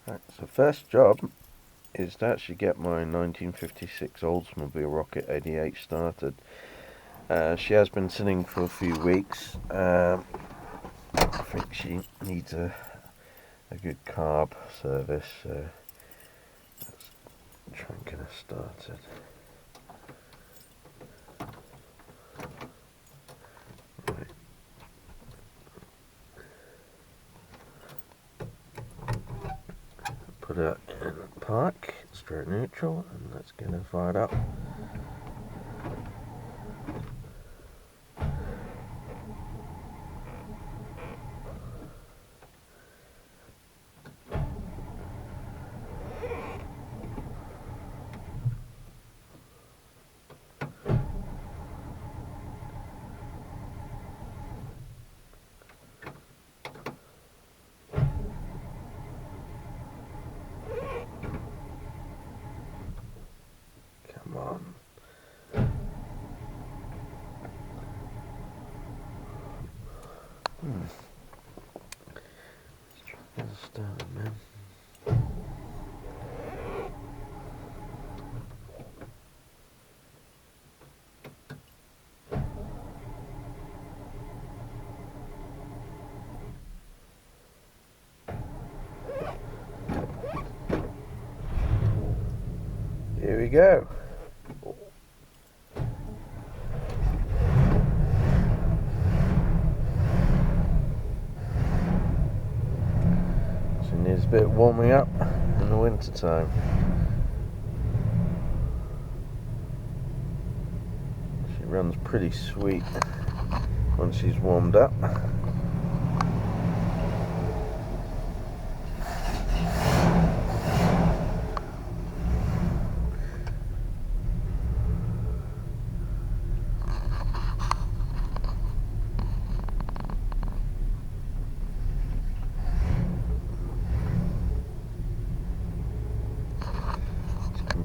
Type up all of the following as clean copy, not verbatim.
Right, so first job is to actually get my 1956 Oldsmobile Rocket 88 started. She has been sitting for a few weeks. I think she needs a good carb service, so let's try and get her started. Right. Put her in park, straight neutral, and let's get her fired up. Come on. Let's try and get her started, man. Here we go. She needs a bit of warming up in the winter time. She runs pretty sweet once she's warmed up.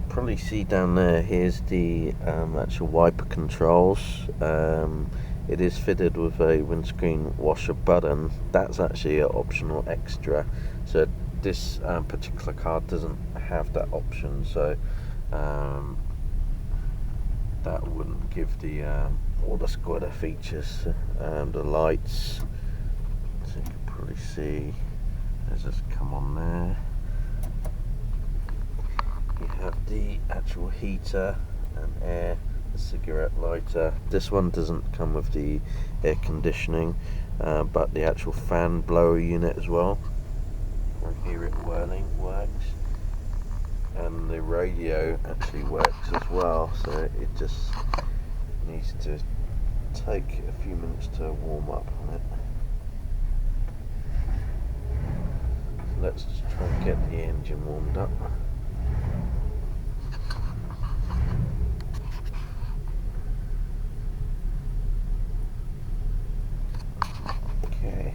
Probably see down there, here's the actual wiper controls. It is fitted with a windscreen washer button. That's actually an optional extra, so this particular car doesn't have that option, so that wouldn't give the all the squatter features. The lights, so you can probably see, there's just come on there. You have the actual heater and air, the cigarette lighter. This one doesn't come with the air conditioning, but the actual fan blower unit as well. I hear it whirling, works. And the radio actually works as well, so it just needs to take a few minutes to warm up on it. So let's just try and get the engine warmed up. Okay.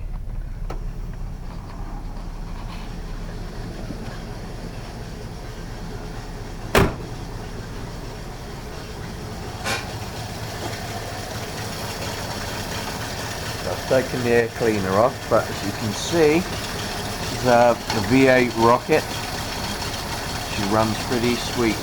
I've taken the air cleaner off, but as you can see, this is the V8 Rocket. She runs pretty sweet.